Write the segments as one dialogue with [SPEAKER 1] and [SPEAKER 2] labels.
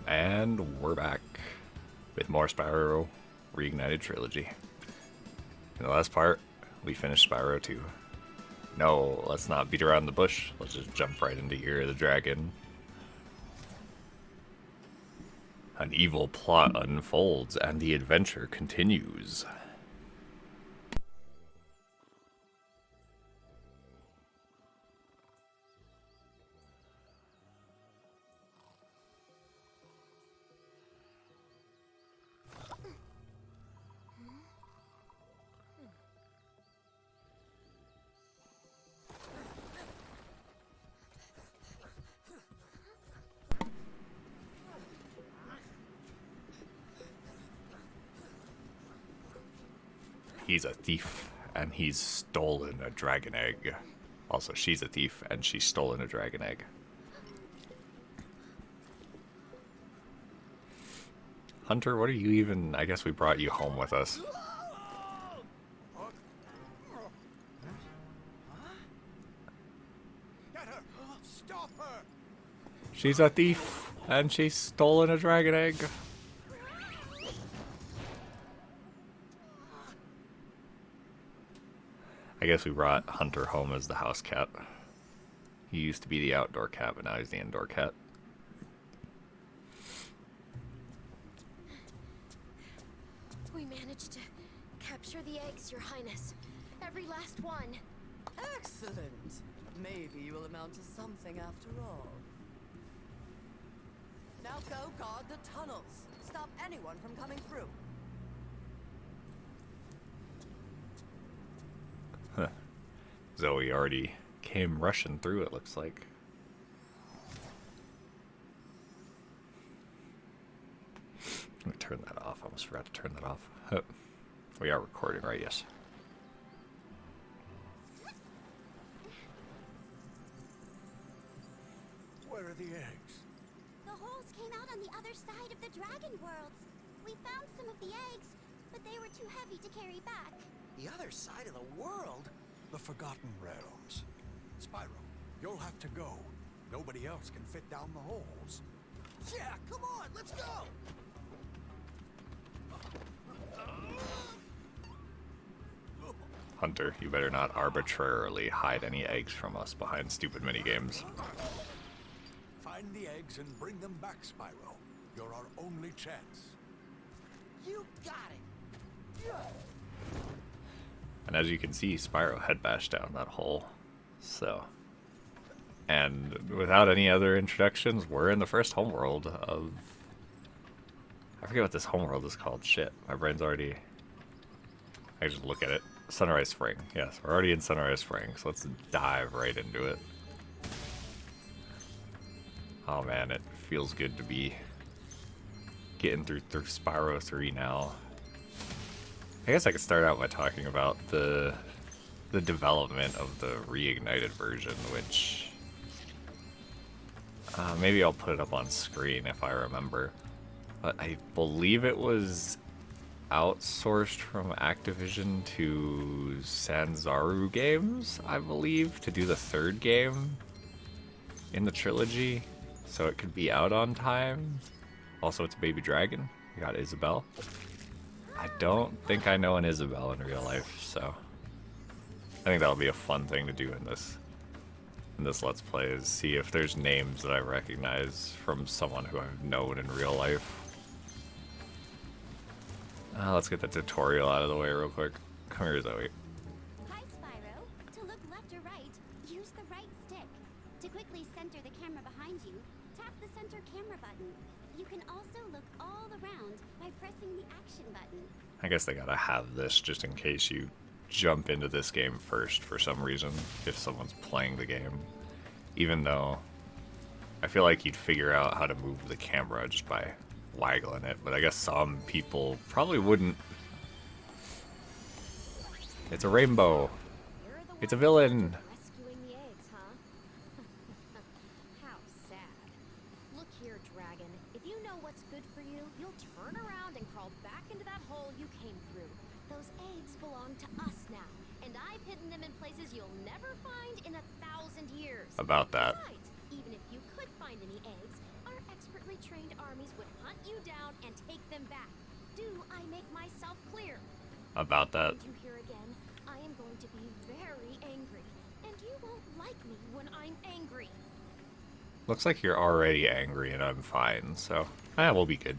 [SPEAKER 1] And we're back with more Spyro Reignited Trilogy. In the last part, we finished Spyro 2. No, let's not beat around the bush. Let's just jump right into Year of the Dragon. An evil plot unfolds and the adventure continues. He's a thief, and he's stolen a dragon egg. Also, she's a thief, and she's stolen a dragon egg. Hunter, what are you even... I guess we brought you home with us.
[SPEAKER 2] Stop her!
[SPEAKER 1] She's a thief, and she's stolen a dragon egg. I guess we brought Hunter home as the house cat. He used to be the outdoor cat, but now he's the indoor cat.
[SPEAKER 3] We managed to capture the eggs, Your Highness. Every last one.
[SPEAKER 4] Excellent. Maybe you will amount to something after all. Now go guard the tunnels. Stop anyone from coming through.
[SPEAKER 1] Zoe already came rushing through, it looks like. Let me turn that off. I almost forgot to turn that off. We are recording, right? Yes.
[SPEAKER 2] Where are the eggs?
[SPEAKER 5] The holes came out on the other side of the dragon worlds. We found some of the eggs, but they were too heavy to carry back.
[SPEAKER 6] The other side of the world?
[SPEAKER 2] The Forgotten Realms. Spyro, you'll have to go. Nobody else can fit down the holes.
[SPEAKER 6] Yeah, come on, let's go!
[SPEAKER 1] Hunter, you better not arbitrarily hide any eggs from us behind stupid minigames.
[SPEAKER 2] Find the eggs and bring them back, Spyro. You're our only chance.
[SPEAKER 6] You got it!
[SPEAKER 1] And as you can see, Spyro head bashed down that hole. So, and without any other introductions, we're in the first homeworld of... I forget what this homeworld is called. Shit, my brain's already... I just look at it. Sunrise Spring. Yes, we're already in Sunrise Spring, so let's dive right into it. Oh man, it feels good to be getting through Spyro 3 now. I guess I could start out by talking about the development of the Reignited version, which maybe I'll put it up on screen if I remember. But I believe it was outsourced from Activision to Sanzaru Games, I believe, to do the third game in the trilogy, so it could be out on time. Also, it's a baby dragon. We got Isabelle. I don't think I know an Isabelle in real life, so I think that'll be a fun thing to do in this Let's Play, is see if there's names that I recognize from someone who I've known in real life. Let's get the tutorial out of the way real quick. Come here, Zoe.
[SPEAKER 5] Hi, Spyro. To look left or right, use the right stick. To quickly center the camera behind you, tap the center camera button. You can also look all around by pressing the action button.
[SPEAKER 1] I guess they gotta have this just in case you jump into this game first for some reason, if someone's playing the game. Even though I feel like you'd figure out how to move the camera just by waggling it, but I guess some people probably wouldn't. It's a rainbow. It's a villain.
[SPEAKER 3] Rescuing the eggs, huh? How sad. Look here, Dragon. If you know what's good for you, you'll turn around and crawl back into that hole you came through. Those eggs belong to us now, and I've hidden them in places you'll never find in 1,000 years.
[SPEAKER 1] About that.
[SPEAKER 3] Besides, even if you could find any eggs, our expertly trained armies would make myself clear.
[SPEAKER 1] about that.
[SPEAKER 3] If you hear again, I am going to be very angry, and you won't like me when I'm angry.
[SPEAKER 1] Looks like you're already angry and I'm fine, so we'll be good.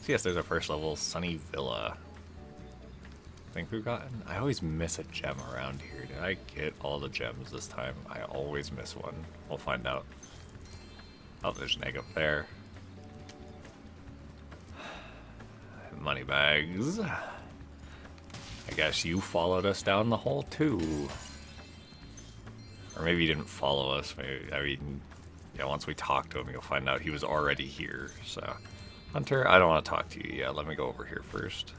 [SPEAKER 1] So yes, there's our first level, Sunny Villa. I think we've gotten... I always miss a gem around here. Did I get all the gems this time? I always miss one. We'll find out. Oh, there's an egg up there. Money bags. I guess you followed us down the hole too. Or maybe you didn't follow us. Maybe, I mean, yeah, once we talk to him, you'll find out he was already here. So, Hunter, I don't want to talk to you yet. Let me go over here first.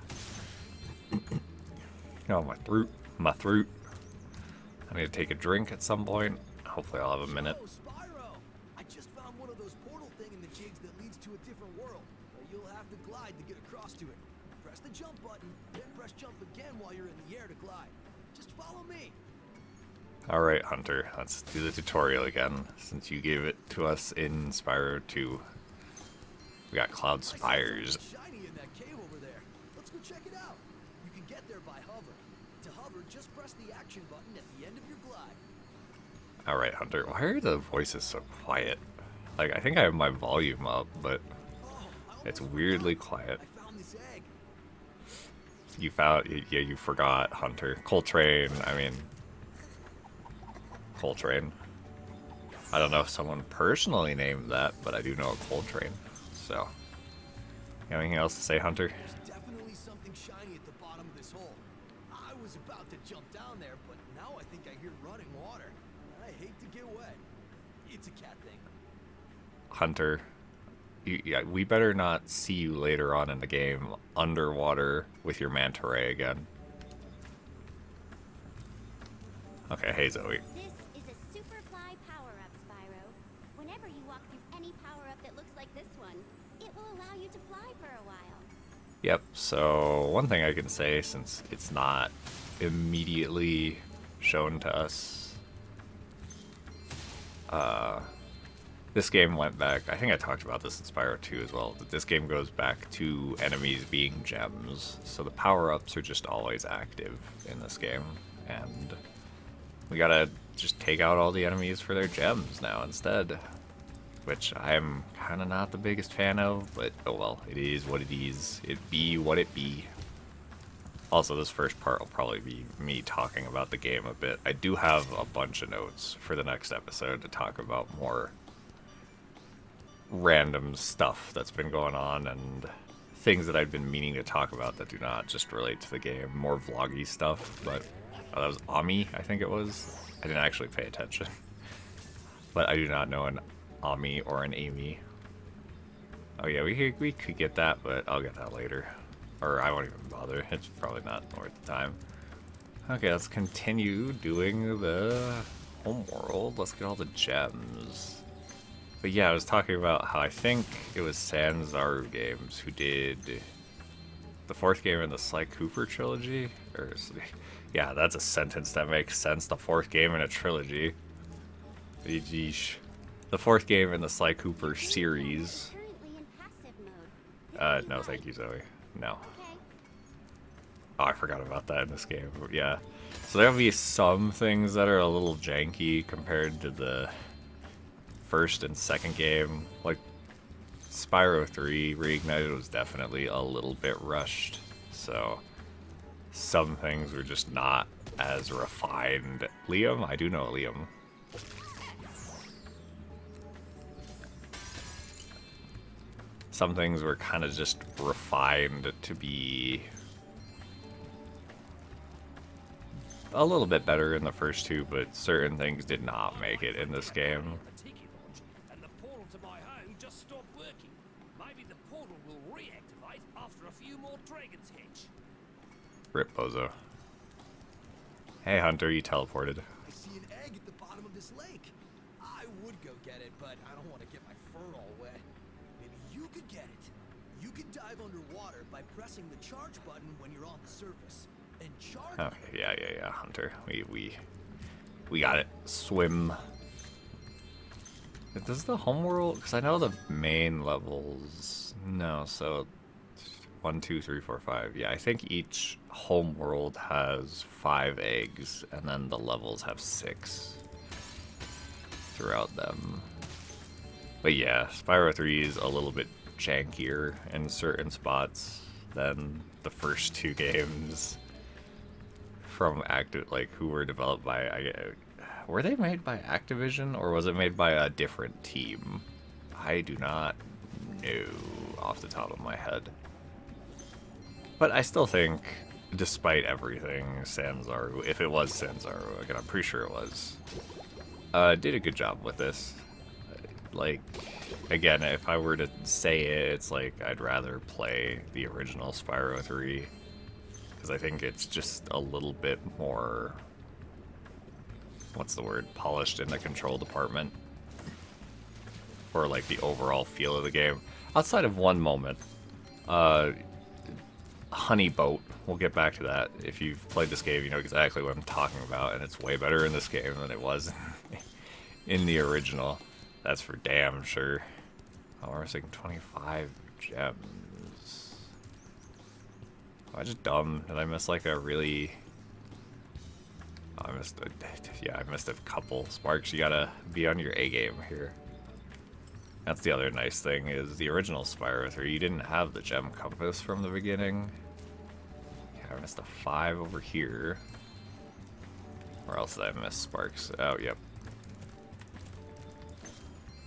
[SPEAKER 1] Oh, my throat. My throat. I need to take a drink at some point. Hopefully I'll have a minute.
[SPEAKER 6] Oh, Spyro! I just found one of those portal thing in the jigs that leads to a different world. You'll have to glide to get across to it. Press the jump button, then press jump again while you're in the air to glide. Just follow me.
[SPEAKER 1] Alright, Hunter. Let's do the tutorial again, since you gave it to us in Spyro 2. We got Cloud Spires.
[SPEAKER 6] Shiny in that cave over there. Let's go check it out. You can get there by hover. To hover, just press the action button at the end of your glide.
[SPEAKER 1] Alright, Hunter. Why are the voices so quiet? Like, I think I have my volume up, but it's weirdly quiet.
[SPEAKER 6] I found this egg.
[SPEAKER 1] You found... Yeah, you forgot, Hunter. Coltrane, I mean... Coltrane. I don't know if someone personally named that, but I do know a Coltrane. So, you have anything else to say, Hunter?
[SPEAKER 6] There's definitely something shiny at the bottom of this hole. I was about to jump down there, but now I think I hear running water. I hate to get wet. It's a cat thing.
[SPEAKER 1] Hunter, yeah, we better not see you later on in the game underwater with your manta ray again. Okay, hey Zoe.
[SPEAKER 5] This is a super fly power-up, Spyro. Whenever you walk through any power-up that looks like this one, it will allow you to fly for a while.
[SPEAKER 1] Yep, so one thing I can say, since it's not immediately shown to us, this game went back, I think I talked about this in Spyro 2 as well, that this game goes back to enemies being gems, so the power-ups are just always active in this game, and we gotta just take out all the enemies for their gems now instead. Which I'm kind of not the biggest fan of, but oh well, it is what it is. It be what it be. Also, this first part will probably be me talking about the game a bit. I do have a bunch of notes for the next episode to talk about more random stuff that's been going on and things that I've been meaning to talk about that do not just relate to the game. More vloggy stuff, but oh, that was Ami, I think it was. I didn't actually pay attention. But I do not know an Ami or an Amy. Oh yeah, we could get that, but I'll get that later. Or I won't even bother. It's probably not worth the time. Okay, let's continue doing the homeworld. Let's get all the gems. But yeah, I was talking about how I think it was D.R.Graves who did the fourth game in the Sly Cooper trilogy. Or yeah, that's a sentence that makes sense. The fourth game in a trilogy. Yeesh. The fourth game in the Sly Cooper series.
[SPEAKER 5] Currently in passive mode.
[SPEAKER 1] No, thank you, Zoe. No.
[SPEAKER 5] Okay.
[SPEAKER 1] Oh, I forgot about that in this game. But yeah. So there'll be some things that are a little janky compared to the first and second game. Like Spyro 3 Reignited was definitely a little bit rushed. So some things were just not as refined. Liam? I do know Liam. Some things were kind of just refined to be a little bit better in the first two, but certain things did not make it in this game.
[SPEAKER 7] The tiki launch, and the portal to my home just stopped working. Maybe the portal will reactivate after a few more dragons hatch.
[SPEAKER 1] Rip Bozo. Hey Hunter, you teleported.
[SPEAKER 6] I see an egg at the bottom of this lake. I would go get it, but I don't want to get my fur all wet. Maybe you could get it. You could dive underwater by pressing the charge button when you're on the surface. And charge.
[SPEAKER 1] Okay, yeah, Hunter. We got it. Swim. Does the homeworld? Because I know the main levels. No, so 1, 2, 3, 4, 5. Yeah, I think each homeworld has 5 eggs, and then the levels have 6 throughout them. But yeah, Spyro 3 is a little bit jankier in certain spots than the first 2 games from who were developed by. Were they made by Activision, or was it made by a different team? I do not know off the top of my head. But I still think, despite everything, Sanzaru, if it was Sanzaru, again, I'm pretty sure it was, did a good job with this. Like, again, if I were to say it, it's like I'd rather play the original Spyro 3, because I think it's just a little bit more, what's the word, polished in the control department, or like the overall feel of the game. Outside of one moment, Honey Boat, we'll get back to that. If you've played this game, you know exactly what I'm talking about, and it's way better in this game than it was in the original. That's for damn sure. Oh, we're missing 25 gems. Am I just dumb? Did I miss like a really... Oh, I missed a couple. Sparks, you gotta be on your A game here. That's the other nice thing, is the original Spyro 3, you didn't have the gem compass from the beginning. Yeah, I missed a 5 over here. Where else did I miss, Sparks? Oh, yep.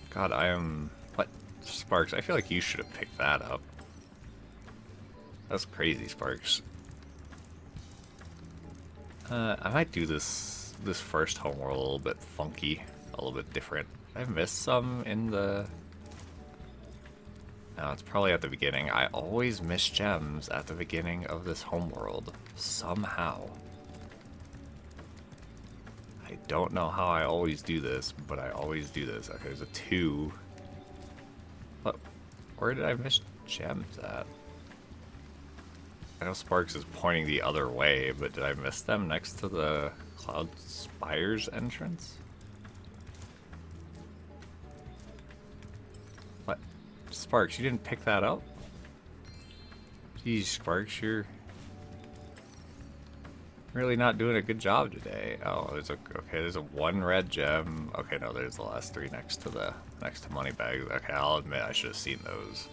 [SPEAKER 1] God, I am... What? Sparks, I feel like you should have picked that up. That's crazy, Sparks. I might do this first homeworld a little bit funky, a little bit different. I've missed some in the... No, it's probably at the beginning. I always miss gems at the beginning of this homeworld. Somehow. I don't know how I always do this, but I always do this. Okay, there's a 2. What? Where did I miss gems at? I know Sparks is pointing the other way, but did I miss them next to the Cloud Spires entrance? What? Sparks, you didn't pick that up? Geez, Sparks, you're really not doing a good job today. Oh, there's a 1 red gem. Okay, no, there's the last 3 next to Moneybags. Okay, I'll admit I should have seen those.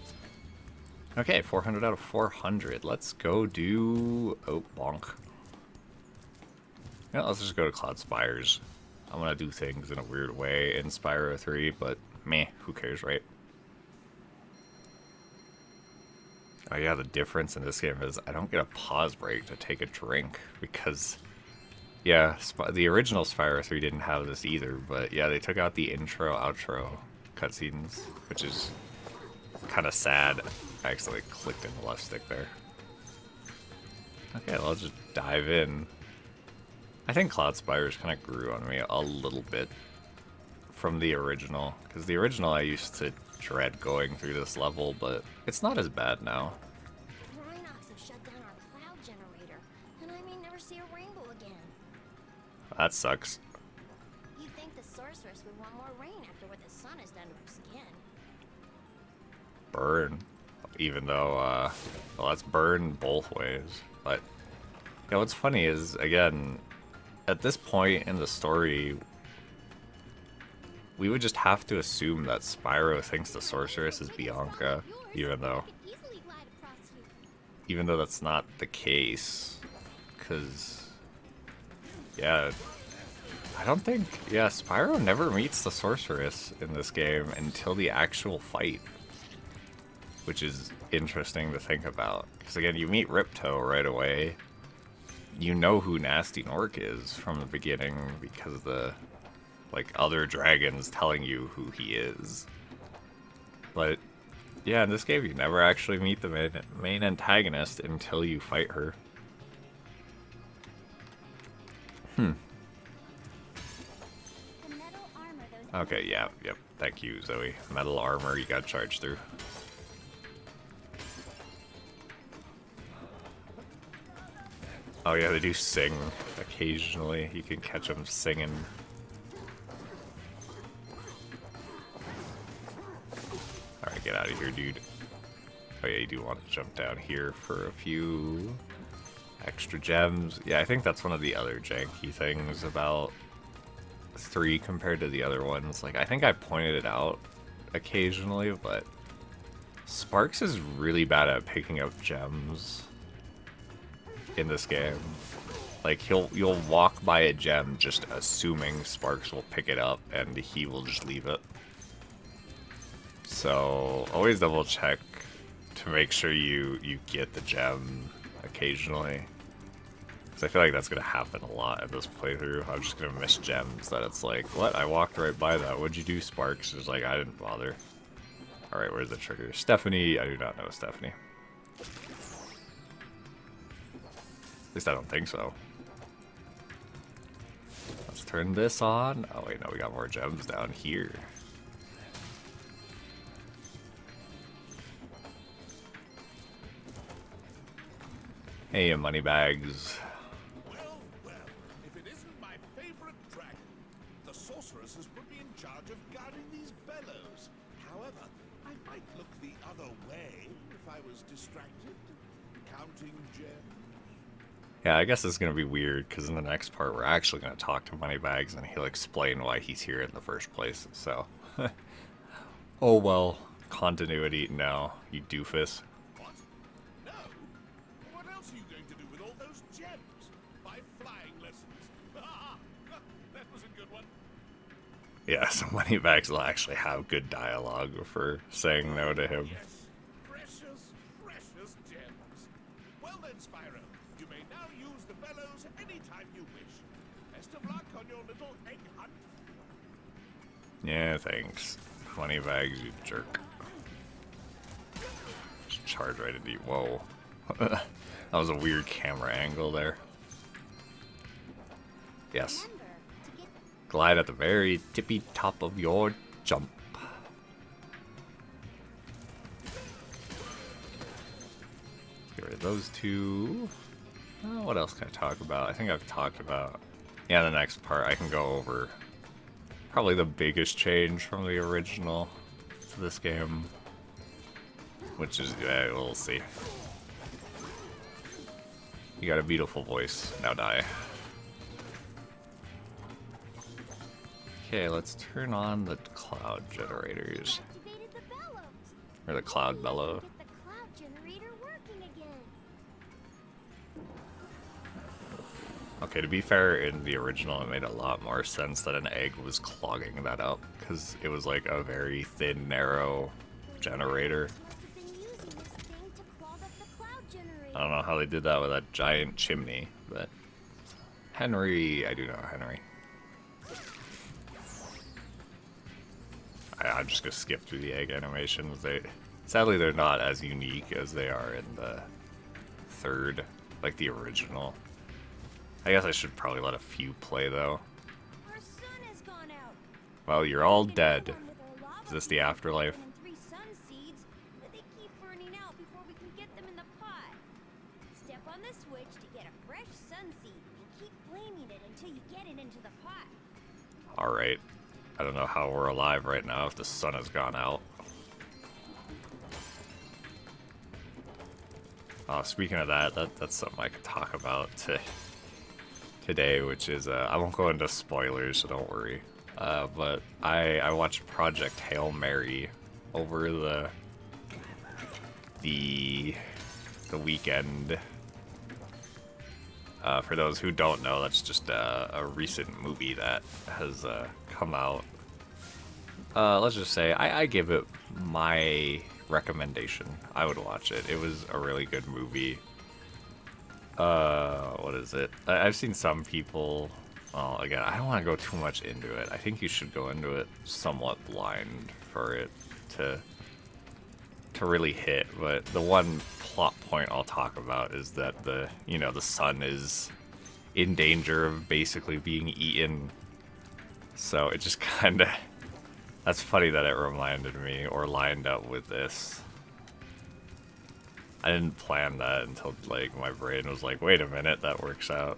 [SPEAKER 1] Okay, 400 out of 400. Let's go do... Oh, bonk. Yeah, let's just go to Cloud Spires. I'm gonna do things in a weird way in Spyro 3, but meh, who cares, right? Oh yeah, the difference in this game is I don't get a pause break to take a drink, because... Yeah, the original Spyro 3 didn't have this either, but yeah, they took out the intro-outro cutscenes, which is kind of sad. I accidentally clicked in the left stick there. Okay, well, I'll just dive in. I think Cloud Spires kind of grew on me a little bit from the original, because the original I used to dread going through this level, but it's not as bad now.
[SPEAKER 3] Rhinox have shut down our cloud generator, and I may never see a rainbow again.
[SPEAKER 1] That sucks.
[SPEAKER 3] You'd think the sorceress would want more rain after what the sun has done to her skin.
[SPEAKER 1] Burn. Even though, well, that's burn both ways. But, yeah, what's funny is, again, at this point in the story, we would just have to assume that Spyro thinks the sorceress is Bianca, even though that's not the case. Because, yeah, I don't think, yeah, Spyro never meets the sorceress in this game until the actual fight, which is interesting to think about. Because again, you meet Ripto right away. You know who Nasty Nork is from the beginning because of the, like, other dragons telling you who he is. But yeah, in this game you never actually meet the main antagonist until you fight her. Okay, yeah, yep. Thank you, Zoe. Metal armor you got charged through. Oh yeah, they do sing occasionally. You can catch them singing. Alright, get out of here, dude. Oh yeah, you do want to jump down here for a few extra gems. Yeah, I think that's one of the other janky things about 3 compared to the other ones. Like, I think I pointed it out occasionally, but Sparks is really bad at picking up gems in this game. Like, you'll walk by a gem just assuming Sparks will pick it up and he will just leave it. So always double check to make sure you get the gem occasionally. Because I feel like that's going to happen a lot in this playthrough. I'm just going to miss gems that it's like, what? I walked right by that. What'd you do, Sparks? It's like, I didn't bother. Alright, where's the trigger? Stephanie? I do not know Stephanie. At least I don't think so. Let's turn this on. Oh wait, no, we got more gems down here. Hey, moneybags.
[SPEAKER 8] Well, if it isn't my favorite dragon, the sorceress has put me in charge of guarding these bellows. However, I might look the other way if I was distracted, counting gems.
[SPEAKER 1] Yeah, I guess it's going to be weird, because in the next part we're actually going to talk to Moneybags, and he'll explain why he's here in the first place, so... Oh well, continuity, no, you doofus.
[SPEAKER 8] What? No? What else are you going to do with all those gems? Buy flying lessons. That was a good one.
[SPEAKER 1] Yeah, so Moneybags will actually have good dialogue for saying no to him.
[SPEAKER 8] Yes, precious, precious gems. Well then, Spyro, you may now use the bellows anytime you wish. Best of luck on your little egg hunt.
[SPEAKER 1] Yeah, thanks. Moneybags, you jerk. Just charge right into you. Whoa. That was a weird camera angle there. Yes.
[SPEAKER 3] Remember to get
[SPEAKER 1] Glide at the very tippy top of your jump. Get rid of those two. What else can I talk about? I think I've talked about... Yeah, the next part I can go over probably the biggest change from the original to this game. Which is... yeah, we'll see. You got a beautiful voice. Now die. Okay, let's turn on the cloud generators.
[SPEAKER 3] activated the bellows.
[SPEAKER 1] Or the cloud bellow.
[SPEAKER 3] Get the cloud generator working again.
[SPEAKER 1] Okay, to be fair, in the original it made a lot more sense that an egg was clogging that up, because it was like a very thin, narrow generator.
[SPEAKER 3] Must have been using this thing to clog up the cloud generator.
[SPEAKER 1] I don't know how they did that with that giant chimney, but... Henry, I do know Henry. I'm just gonna skip through the egg animations. Sadly, they're not as unique as they are in the third, like the original. I guess I should probably let a few play, though.
[SPEAKER 3] Our sun has gone out.
[SPEAKER 1] Well, you're all dead.
[SPEAKER 3] With our lava
[SPEAKER 1] Is this the
[SPEAKER 3] beads
[SPEAKER 1] afterlife?
[SPEAKER 3] and 3 sun seeds, but they keep burning out before we can get them in the pot. Step on the switch to get a fresh sun seed and keep flaming it until you get it into the pot.
[SPEAKER 1] Alright. I don't know how we're alive right now if the sun has gone out. Speaking of that's something I could talk about today, which is, I won't go into spoilers, so don't worry. But I watched Project Hail Mary over the weekend. For those who don't know, that's just a recent movie that has come out. Let's just say I give it my recommendation. I would watch it. It was a really good movie. What is it? I've seen some people... Well, again, I don't want to go too much into it. I think you should go into it somewhat blind for it to really hit. But the one plot point I'll talk about is that the sun is in danger of basically being eaten. So it just kind of... That's funny that it reminded me or lined up with this. I didn't plan that until like my brain was like, wait a minute, that works out.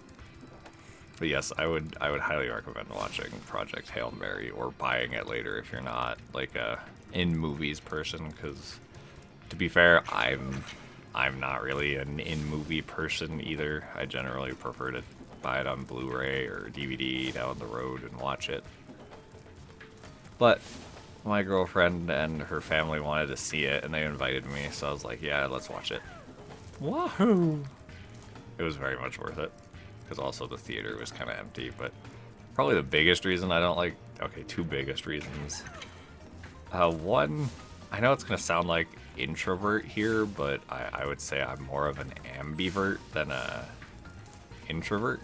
[SPEAKER 1] But yes, I would highly recommend watching Project Hail Mary or buying it later if you're not like a in movies person, because to be fair, I'm not really an in movie person either. I generally prefer to buy it on Blu-ray or DVD down the road and watch it. But my girlfriend and her family wanted to see it and they invited me, so I was like, yeah, let's watch it. Wahoo! It was very much worth it, because also the theater was kind of empty. But probably the biggest reason I don't like, okay, two biggest reasons. One, I know it's gonna sound like introvert here, but I would say I'm more of an ambivert than a introvert.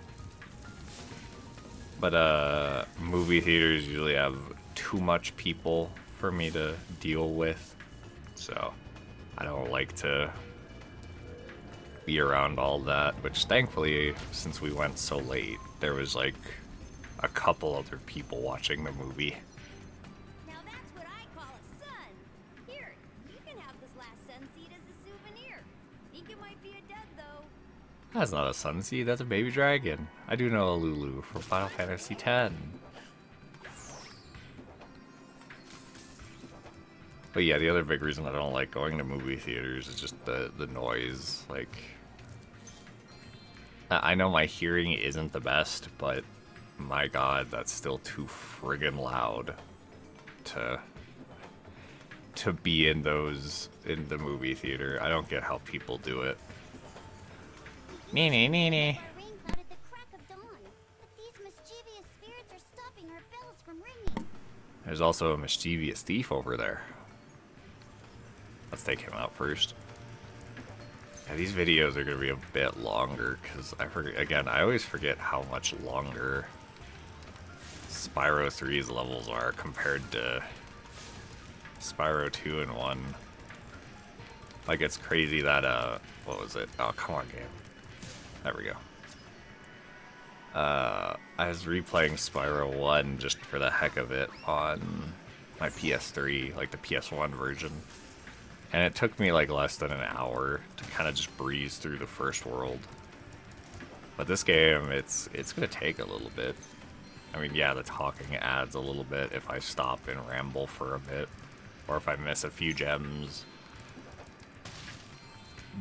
[SPEAKER 1] But movie theaters usually have too much people for me to deal with, so I don't like to be around all that, which thankfully, since we went so late, there was like a couple other people watching the movie.
[SPEAKER 3] Now that's what I call a sun. Here, you can have this last sun seed as a souvenir. Think it might be a dud though.
[SPEAKER 1] That's not a sunseed, that's a baby dragon. I do know a Lulu from Final Fantasy X. But yeah, the other big reason I don't like going to movie theaters is just the noise. Like, I know my hearing isn't the best, but my god, that's still too friggin' loud to be in the movie theater. I don't get how people do it. Nee.
[SPEAKER 5] Our rain clouded the crack of dawn, but these mischievous spirits are stopping our bells from ringing.
[SPEAKER 1] There's also a mischievous thief over there. Let's take him out first. Yeah, these videos are going to be a bit longer, because I always forget how much longer Spyro 3's levels are compared to Spyro 2 and 1. Like, it's crazy that, what was it? Oh, come on, game. There we go. I was replaying Spyro 1 just for the heck of it on my PS3, like the PS1 version. And it took me like less than an hour to kind of just breeze through the first world. But this game, it's gonna take a little bit. I mean, yeah, the talking adds a little bit if I stop and ramble for a bit, or if I miss a few gems.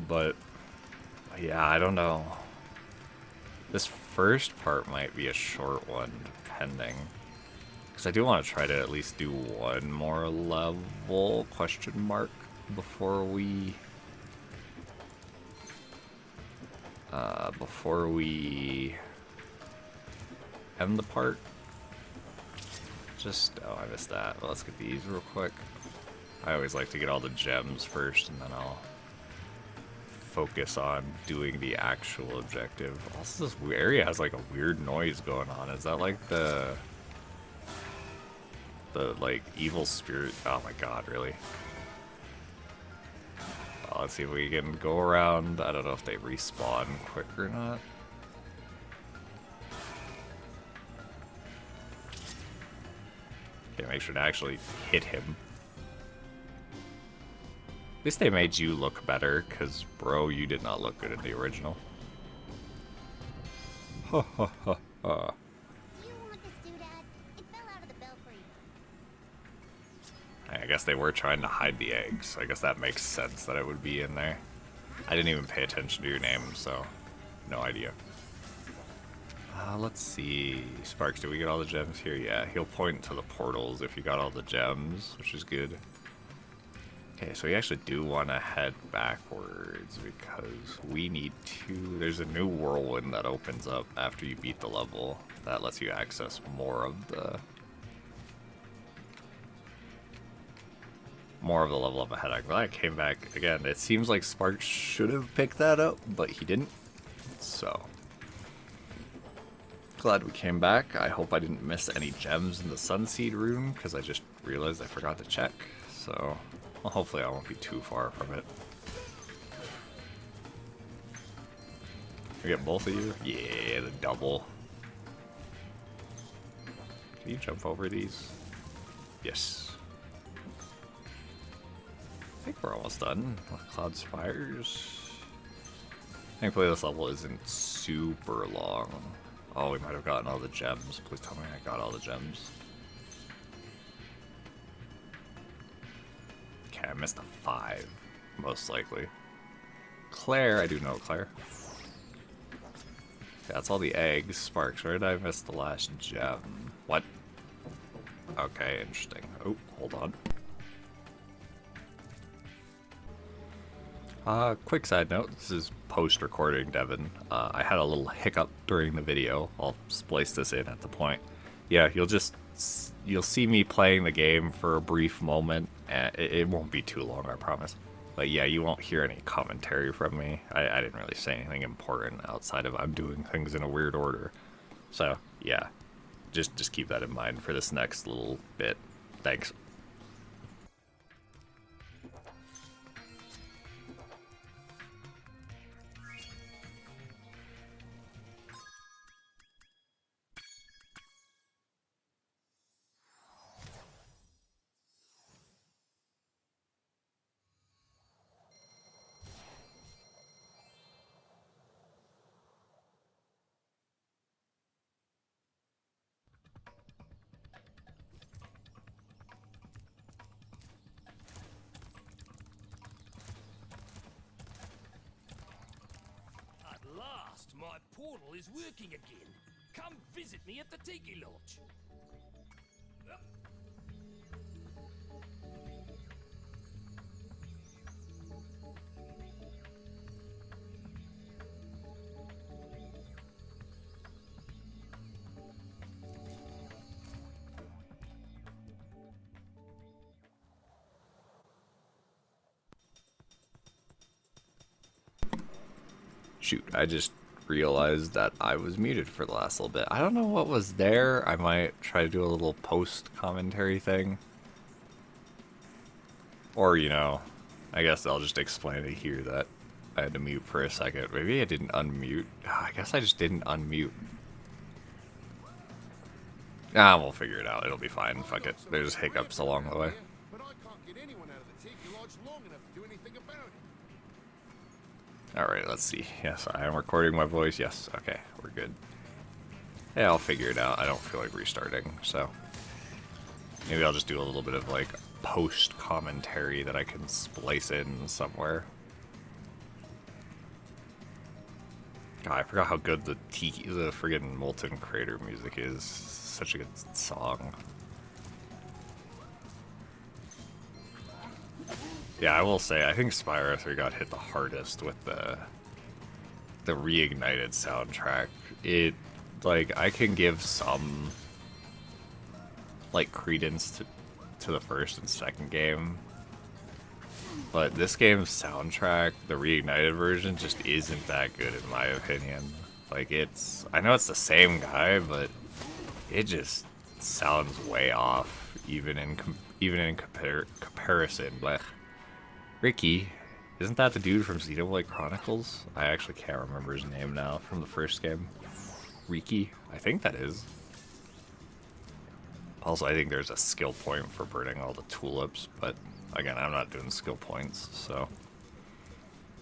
[SPEAKER 1] But yeah, I don't know. This first part might be a short one, depending. Because I do want to try to at least do one more level, question mark, before we end the part. Oh, I missed that. Well, let's get these real quick. I always like to get all the gems first, and then I'll focus on doing the actual objective. Also, this area has like a weird noise going on. Is that like the like evil spirit? Oh my god, really? Let's see if we can go around. I don't know if they respawn quick or not. Okay, make sure to actually hit him. At least they made you look better, because, bro, you did not look good in the original. Ha ha ha ha.
[SPEAKER 5] Do you want this doodad? It fell out of the belfry.
[SPEAKER 1] I guess they were trying to hide the eggs. I guess that makes sense that it would be in there. I didn't even pay attention to your name, so no idea. Let's see. Sparks, did we get all the gems here? Yeah, he'll point to the portals if you got all the gems, which is good. Okay, so we actually do want to head backwards because we need to... There's a new whirlwind that opens up after you beat the level that lets you access more of the level up ahead. I'm glad I came back again. It seems like Sparks should have picked that up, but he didn't. So glad we came back. I hope I didn't miss any gems in the Sunseed room, because I just realized I forgot to check. So, well, hopefully I won't be too far from it. We get both of you? Yeah, the double. Can you jump over these? Yes. I think we're almost done with Cloud Spires. Thankfully this level isn't super long. Oh, we might have gotten all the gems. Please tell me I got all the gems. Okay, I missed a 5, most likely. Claire, I do know Claire. That's all the eggs. Sparks, where did I miss the last gem? What? Okay, interesting. Oh, hold on. Quick side note, this is post-recording, Devin. I had a little hiccup during the video. I'll splice this in at the point. Yeah, you'll see me playing the game for a brief moment, and it won't be too long, I promise. But yeah, you won't hear any commentary from me. I didn't really say anything important outside of I'm doing things in a weird order. So, yeah, just keep that in mind for this next little bit. Thanks.
[SPEAKER 7] At last, my portal is working again. Come visit me at the Tiki Lodge. Up.
[SPEAKER 1] Shoot, I just realized that I was muted for the last little bit. I don't know what was there. I might try to do a little post-commentary thing. Or, you know, I guess I'll just explain it here that I had to mute for a second. Maybe I didn't unmute. I guess I just didn't unmute. Ah, we'll figure it out. It'll be fine. Fuck it. There's hiccups along the way.
[SPEAKER 8] But I can't get anyone out of the Tiki Lodge long enough to do anything about it.
[SPEAKER 1] Alright, let's see. Yes, I am recording my voice. Yes, okay, we're good. Yeah, I'll figure it out. I don't feel like restarting, so maybe I'll just do a little bit of like post commentary that I can splice in somewhere. God, I forgot how good the friggin' Molten Crater music is. Such a good song. Yeah, I will say, I think Spyro 3 got hit the hardest with the Reignited soundtrack. It, like, I can give some, like, credence to the first and second game, but this game's soundtrack, the Reignited version, just isn't that good in my opinion. Like, I know it's the same guy, but it just sounds way off, even in comparison. Blech. Ricky, isn't that the dude from Xenoblade Chronicles? I actually can't remember his name now from the first game. Ricky? I think that is. Also, I think there's a skill point for burning all the tulips, but again, I'm not doing skill points, so.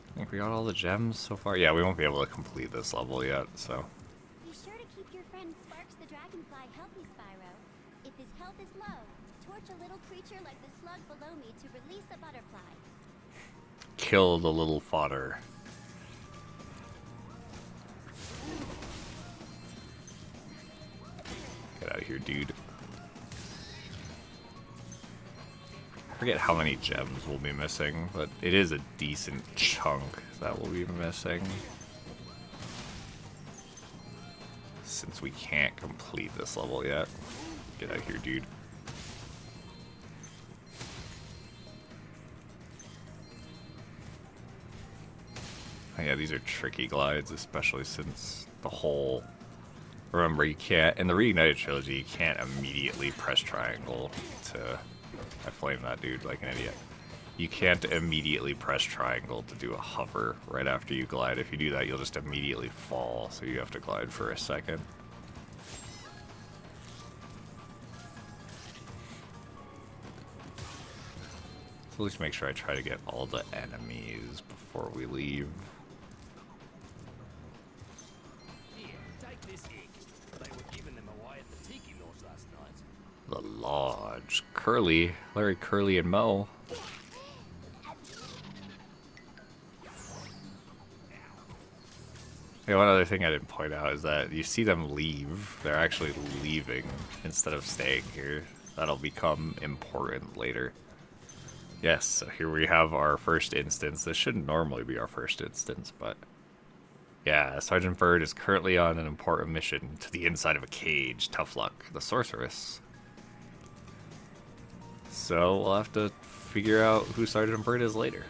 [SPEAKER 1] I think we got all the gems so far. Yeah, we won't be able to complete this level yet, so.
[SPEAKER 5] Be sure to keep your friend Sparks the Dragonfly healthy, Spyro. If his health is low, torch a little creature like the slug below me to release a butterfly.
[SPEAKER 1] Kill the little fodder. Get out of here, dude. I forget how many gems we'll be missing, but it is a decent chunk that we'll be missing. Since we can't complete this level yet. Get out of here, dude. Oh yeah, these are tricky glides, especially since the whole... Remember, you can't... In the Reignited Trilogy, you can't immediately press triangle to... I flamed that dude like an idiot. You can't immediately press triangle to do a hover right after you glide. If you do that, you'll just immediately fall, so you have to glide for a second. So at least make sure I try to get all the enemies before we leave.
[SPEAKER 7] Here, take this egg.
[SPEAKER 1] Lodge. Curly, Larry, Curly, and Mo. Okay, one other thing I didn't point out is that you see them leave. They're actually leaving instead of staying here. That'll become important later. Yes, so here we have our first instance. This shouldn't normally be our first instance, but... yeah, Sergeant Bird is currently on an important mission to the inside of a cage. Tough luck. The sorceress. So we'll have to figure out who Sergeant Bird is later.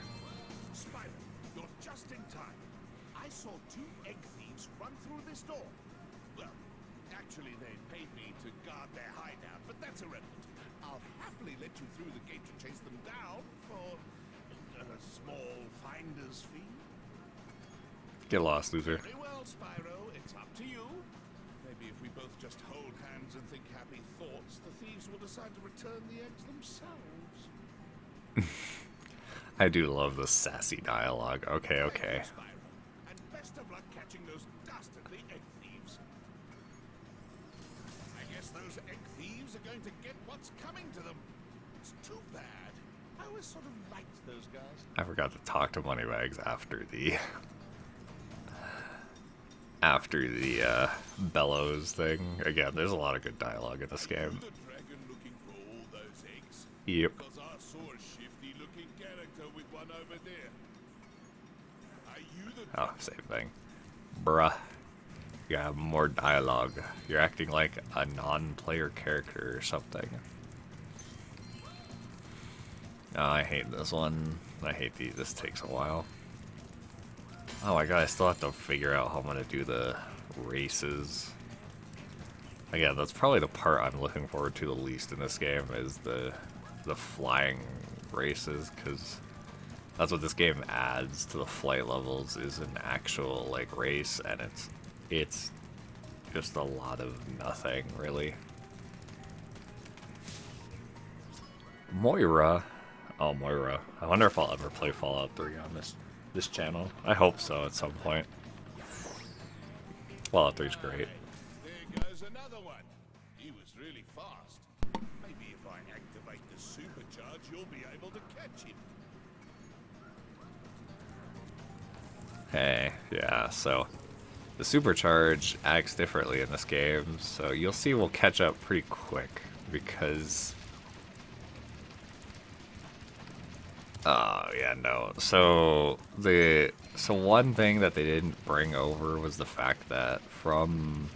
[SPEAKER 8] Spyro, you're just in time. I saw 2 egg thieves run through this door. Well, actually they paid me to guard their hideout, but that's irrelevant. I'll happily let you through the gate to chase them down for a small finder's fee.
[SPEAKER 1] Get lost, loser.
[SPEAKER 8] Very well, Spyro. It's up to you. Maybe if we both just hold hands and think happy thoughts, the thieves will decide to return the eggs themselves.
[SPEAKER 1] I do love the sassy dialogue. Okay, okay.
[SPEAKER 8] Thank you, Spyro. And best of luck catching those dastardly egg thieves. I guess those egg thieves are going to get what's coming to them. It's too bad. I always sort of liked those guys.
[SPEAKER 1] I forgot to talk to Moneybags after the bellows thing. Again, there's a lot of good dialogue in this game.
[SPEAKER 8] The dragon looking for all those eggs?
[SPEAKER 1] Yep.
[SPEAKER 8] Because I saw a shifty looking character with one over there. Are you the
[SPEAKER 1] Oh, same thing. Bruh. You have more dialogue. You're acting like a non-player character or something. Oh, I hate this one. I hate these. This takes a while. Oh my god, I still have to figure out how I'm gonna do the races. Again, that's probably the part I'm looking forward to the least in this game, is the flying races, because that's what this game adds to the flight levels, is an actual like race, and it's just a lot of nothing, really. Moira. Oh, Moira. I wonder if I'll ever play Fallout 3 on this channel. I hope so at some point. Fallout 3's great.
[SPEAKER 8] There goes another one. He was really fast. Maybe if I activate the supercharge, you'll be able to catch him.
[SPEAKER 1] Hey, yeah, so the supercharge acts differently in this game, so you'll see we'll catch up pretty quick, because... oh, yeah, no. So one thing that they didn't bring over was the fact that from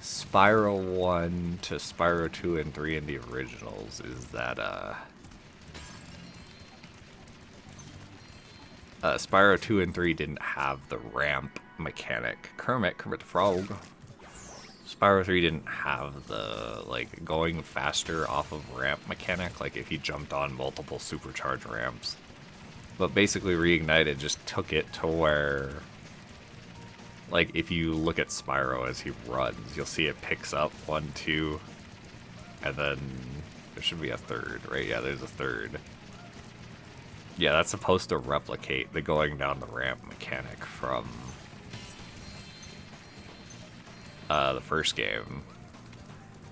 [SPEAKER 1] Spyro 1 to Spyro 2 and 3 in the originals is that, Spyro 2 and 3 didn't have the ramp mechanic. Kermit the Frog. Spyro 3 didn't have the, like, going faster off of ramp mechanic, like if you jumped on multiple supercharge ramps. But basically Reignited just took it to where, like, if you look at Spyro as he runs, you'll see it picks up 1, 2, and then there should be a third, right? Yeah, there's a third. Yeah, that's supposed to replicate the going down the ramp mechanic from the first game.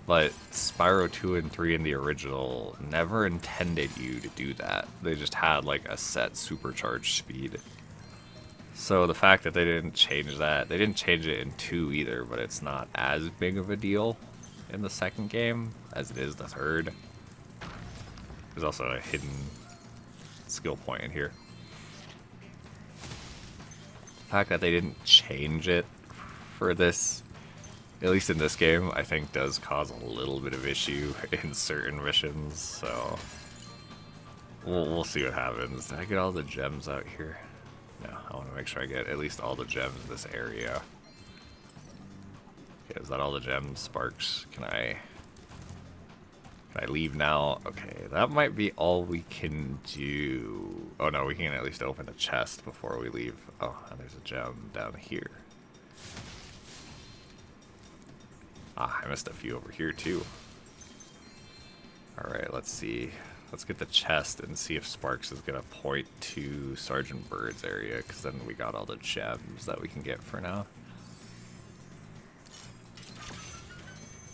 [SPEAKER 1] But Spyro 2 and 3 in the original never intended you to do that. They just had like a set supercharged speed. So the fact that they didn't change that, they didn't change it in 2 either, but it's not as big of a deal in the second game as it is the third. There's also a hidden skill point in here. The fact that they didn't change it for this, at least in this game, I think does cause a little bit of issue in certain missions, so we'll see what happens. Did I get all the gems out here? No, I want to make sure I get at least all the gems in this area. Okay, is that all the gems? Sparks, can I leave now? Okay, that might be all we can do. Oh no, we can at least open a chest before we leave. Oh, and there's a gem down here. Ah, I missed a few over here too. Alright, let's see. Let's get the chest and see if Sparks is gonna point to Sergeant Bird's area, because then we got all the gems that we can get for now.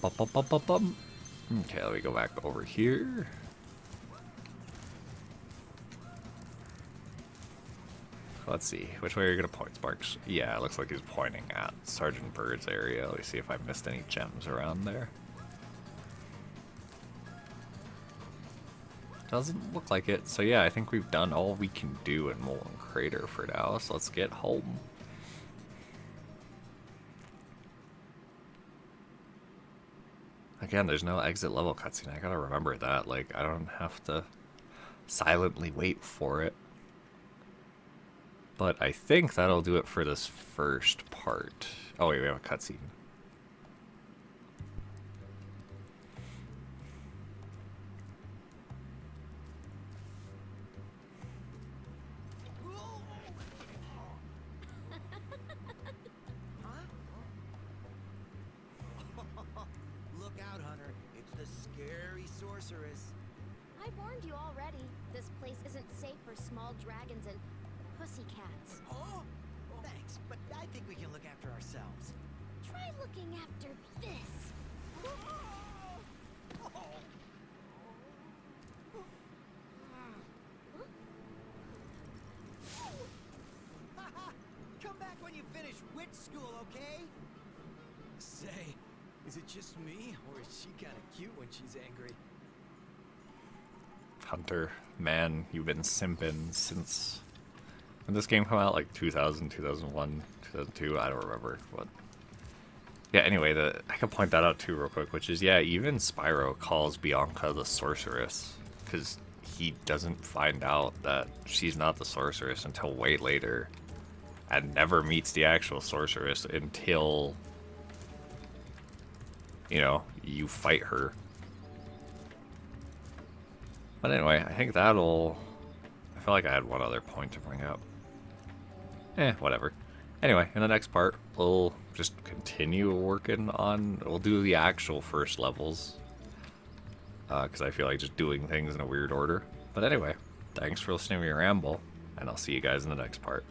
[SPEAKER 1] Bum, bum, bum, bum, bum. Okay, let me go back over here. Let's see, which way are you gonna point, Sparks? Yeah, it looks like he's pointing at Sergeant Bird's area. Let me see if I missed any gems around there. Doesn't look like it. So yeah, I think we've done all we can do in Molten Crater for now, so let's get home. Again, there's no exit level cutscene. I gotta remember that. Like, I don't have to silently wait for it. But I think that'll do it for this first part. Oh wait, we have a cutscene.
[SPEAKER 6] Look out, Hunter. It's the scary sorceress.
[SPEAKER 3] I warned you already. This place isn't safe for small dragons and pussycats.
[SPEAKER 6] Huh? Thanks, but I think we can look after ourselves.
[SPEAKER 3] Try looking after this.
[SPEAKER 6] Come back when you finish witch school, okay? Say, is it just me, or is she kind of cute when she's angry?
[SPEAKER 1] Hunter, man, you've been simping since... When this game came out, like 2000, 2001, 2002, I don't remember what. Yeah, anyway, I can point that out too real quick, which is, yeah, even Spyro calls Bianca the sorceress, because he doesn't find out that she's not the sorceress until way later, and never meets the actual sorceress until, you know, you fight her. But anyway, I think that'll... I feel like I had one other point to bring up. Whatever. Anyway, in the next part, we'll just continue working on... We'll do the actual first levels. Because I feel like just doing things in a weird order. But anyway, thanks for listening to me ramble, and I'll see you guys in the next part.